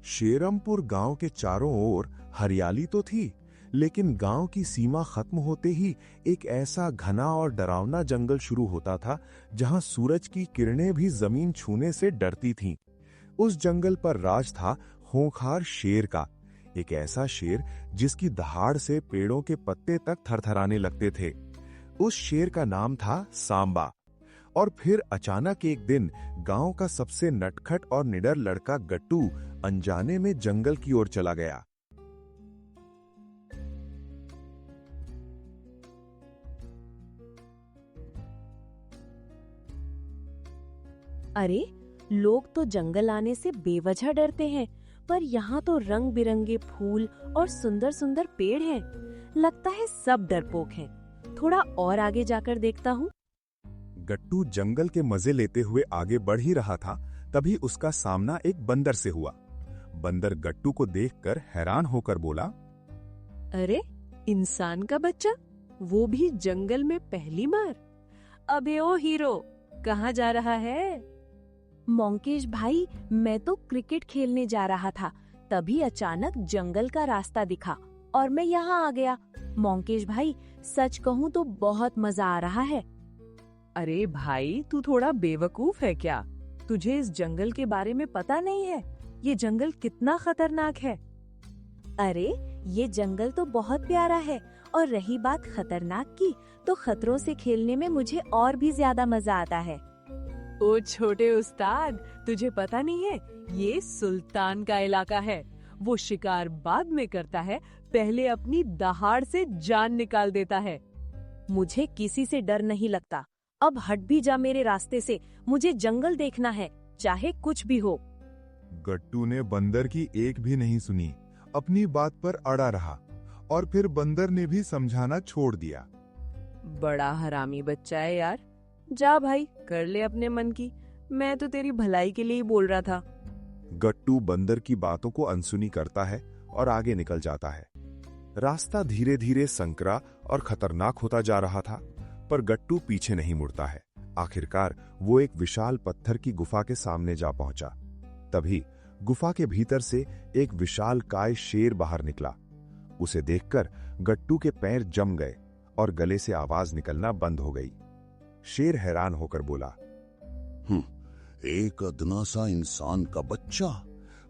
शेरमपुर गांव के चारों ओर हरियाली तो थी, लेकिन गांव की सीमा खत्म होते ही एक ऐसा घना और डरावना जंगल शुरू होता था जहां सूरज की किरणें भी जमीन छूने से डरती थीं। उस जंगल पर राज था खूंखार शेर का, एक ऐसा शेर जिसकी दहाड़ से पेड़ों के पत्ते तक थरथराने लगते थे। उस शेर का नाम था सांबा। और फिर अचानक एक दिन गांव का सबसे नटखट और निडर लड़का गट्टू अनजाने में जंगल की ओर चला गया। अरे, लोग तो जंगल आने से बेवजह डरते हैं, पर यहाँ तो रंग बिरंगे फूल और सुंदर सुंदर पेड़ हैं। लगता है सब डरपोक हैं। थोड़ा और आगे जाकर देखता हूँ। गट्टू जंगल के मजे लेते हुए आगे बढ़ ही रहा था, तभी उसका सामना एक बंदर से हुआ। बंदर गट्टू को देखकर हैरान होकर बोला, अरे, इंसान का बच्चा, वो भी जंगल में पहली बार। अबे ओ हीरो, कहाँ जा रहा है? मोंकेश भाई, मैं तो क्रिकेट खेलने जा रहा था, तभी अचानक जंगल का रास्ता दिखा और मैं यहाँ आ गया। मोंकेश भाई, सच कहूँ तो बहुत मजा आ रहा है। अरे भाई, तू थोड़ा बेवकूफ है क्या? तुझे इस जंगल के बारे में पता नहीं है? ये जंगल कितना खतरनाक है। अरे, ये जंगल तो बहुत प्यारा है, और रही बात खतरनाक की, तो खतरों से खेलने में मुझे और भी ज्यादा मजा आता है। ओ छोटे उस्ताद, तुझे पता नहीं है, ये सुल्तान का इलाका है। वो शिकार बाद में करता है, पहले अपनी दहाड़ से जान निकाल देता है। मुझे किसी से डर नहीं लगता। अब हट भी जा मेरे रास्ते से, मुझे जंगल देखना है, चाहे कुछ भी हो। गट्टू ने बंदर की एक भी नहीं सुनी, अपनी बात पर अड़ा रहा, और फिर बंदर ने भी समझाना छोड़ दिया। बड़ा हरामी बच्चा है यार। जा भाई, कर ले अपने मन की, मैं तो तेरी भलाई के लिए ही बोल रहा था। गट्टू बंदर की बातों को अनसुनी करता है और आगे निकल जाता है। रास्ता धीरे धीरे संकरा और खतरनाक होता जा रहा था, पर गट्टू पीछे नहीं मुड़ता है। आखिरकार वो एक विशाल पत्थर की गुफा के सामने जा पहुंचा। तभी गुफा के भीतर से एक विशाल काय शेर बाहर निकला। उसे देखकर गट्टू के पैर जम गए और गले से आवाज निकलना बंद हो गई। शेर हैरान होकर बोला, एक अदना सा इंसान का बच्चा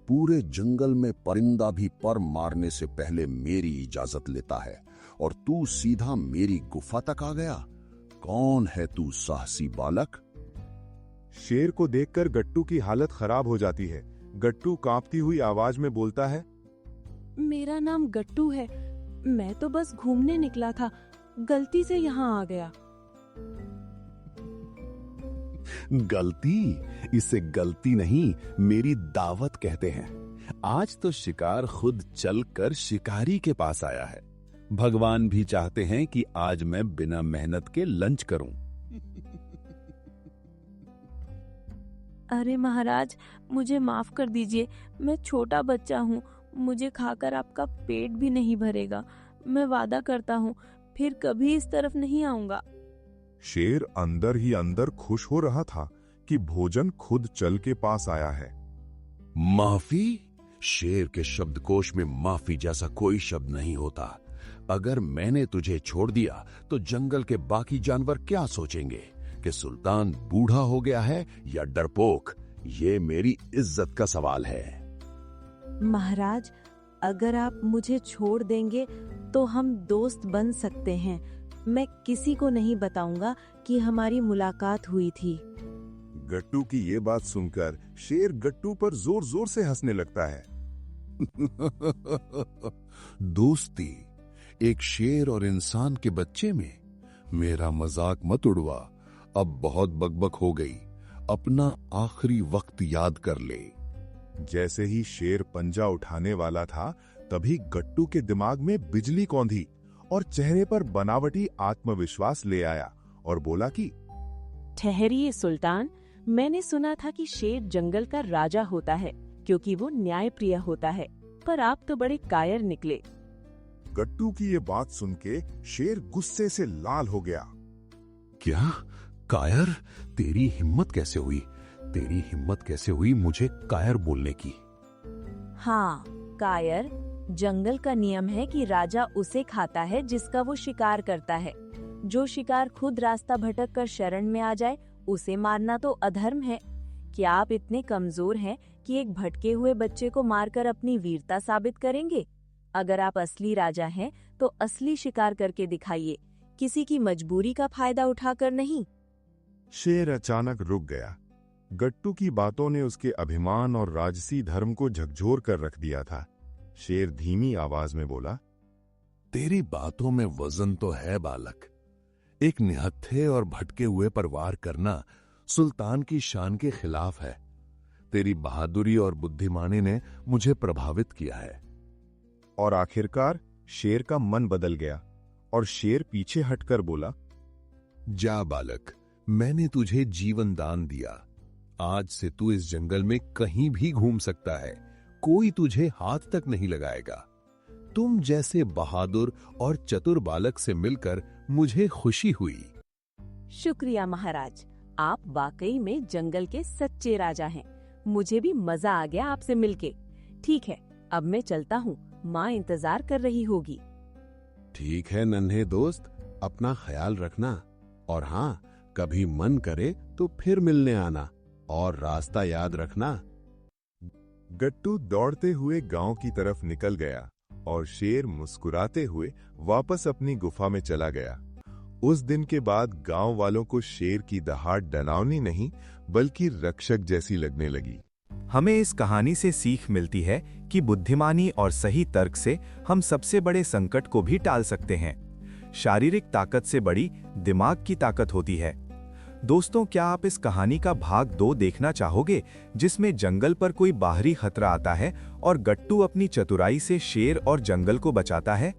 पूरे जंगल में परिंदा भी पर मारने से पहले मेरी इजाजत लेता है, और तू सीधा मेरी गुफा तक आ गया। कौन है तू साहसी बालक? शेर को देखकर गट्टू की हालत खराब हो जाती है। गट्टू कांपती हुई आवाज में बोलता है, मेरा नाम गट्टू है, मैं तो बस घूमने निकला था, गलती से यहाँ आ गया। गलती? इसे गलती नहीं, मेरी दावत कहते हैं। आज तो शिकार खुद चलकर शिकारी के पास आया है। भगवान भी चाहते हैं कि आज मैं बिना मेहनत के लंच करूं। अरे महाराज, मुझे माफ कर दीजिए, मैं छोटा बच्चा हूँ, मुझे खाकर आपका पेट भी नहीं भरेगा। मैं वादा करता हूँ, फिर कभी इस तरफ नहीं आऊंगा। शेर अंदर ही अंदर खुश हो रहा था कि भोजन खुद चल के पास आया है। माफी? शेर के शब्दकोश में माफी जैसा कोई शब्द नहीं होता। अगर मैंने तुझे छोड़ दिया तो जंगल के बाकी जानवर क्या सोचेंगे कि सुल्तान बूढ़ा हो गया है या डरपोक? ये मेरी इज्जत का सवाल है। महाराज, अगर आप मुझे छोड़ देंगे तो हम दोस्त बन सकते हैं। मैं किसी को नहीं बताऊंगा कि हमारी मुलाकात हुई थी। गट्टू की ये बात सुनकर शेर गट्टू पर जोर जोर से हंसने लगता है। दोस्ती एक शेर और इंसान के बच्चे में? मेरा मजाक मत उड़वा, अब बहुत बकबक हो गई। अपना आखिरी वक्त याद कर ले। जैसे ही शेर पंजा उठाने वाला था, तभी गट्टू के दिमाग में बिजली कौंधी और चेहरे पर बनावटी आत्मविश्वास ले आया और बोला कि ठहरिए सुल्तान, मैंने सुना था कि शेर जंगल का राजा होता है क्योंकि वो न्यायप्रिय होता है, पर आप तो बड़े कायर निकले। गट्टू की ये बात सुन के शेर गुस्से से लाल हो गया। क्या? कायर? तेरी हिम्मत कैसे हुई? तेरी हिम्मत कैसे हुई मुझे कायर बोलने की? हाँ कायर, जंगल का नियम है कि राजा उसे खाता है जिसका वो शिकार करता है। जो शिकार खुद रास्ता भटक कर शरण में आ जाए उसे मारना तो अधर्म है। क्या आप इतने कमजोर हैं कि एक भटके हुए बच्चे को मारकर अपनी वीरता साबित करेंगे? अगर आप असली राजा हैं तो असली शिकार करके दिखाइए, किसी की मजबूरी का फायदा उठाकर नहीं। शेर अचानक रुक गया। गट्टू की बातों ने उसके अभिमान और राजसी धर्म को झकझोर कर रख दिया था। शेर धीमी आवाज में बोला, तेरी बातों में वजन तो है बालक। एक निहत्थे और भटके हुए पर वार करना सुल्तान की शान के खिलाफ है। तेरी बहादुरी और बुद्धिमानी ने मुझे प्रभावित किया है। और आखिरकार शेर का मन बदल गया और शेर पीछे हटकर बोला, जा बालक, मैंने तुझे जीवन दान दिया। आज से तू इस जंगल में कहीं भी घूम सकता है, कोई तुझे हाथ तक नहीं लगाएगा। तुम जैसे बहादुर और चतुर बालक से मिलकर मुझे खुशी हुई। शुक्रिया महाराज, आप वाकई में जंगल के सच्चे राजा हैं। मुझे भी मजा आ गया आपसे मिलके। ठीक है, अब मैं चलता हूँ, माँ इंतजार कर रही होगी। ठीक है नन्हे दोस्त, अपना ख्याल रखना। और हाँ, कभी मन करे तो फिर मिलने आना और रास्ता याद रखना। गट्टू दौड़ते हुए गांव की तरफ निकल गया और शेर मुस्कुराते हुए वापस अपनी गुफा में चला गया। उस दिन के बाद गांव वालों को शेर की दहाड़ डरावनी नहीं बल्कि रक्षक जैसी लगने लगी। हमें इस कहानी से सीख मिलती है कि बुद्धिमानी और सही तर्क से हम सबसे बड़े संकट को भी टाल सकते हैं। शारीरिक ताकत से बड़ी दिमाग की ताकत होती है। दोस्तों, क्या आप इस कहानी का भाग 2 देखना चाहोगे, जिसमें जंगल पर कोई बाहरी खतरा आता है और गट्टू अपनी चतुराई से शेर और जंगल को बचाता है?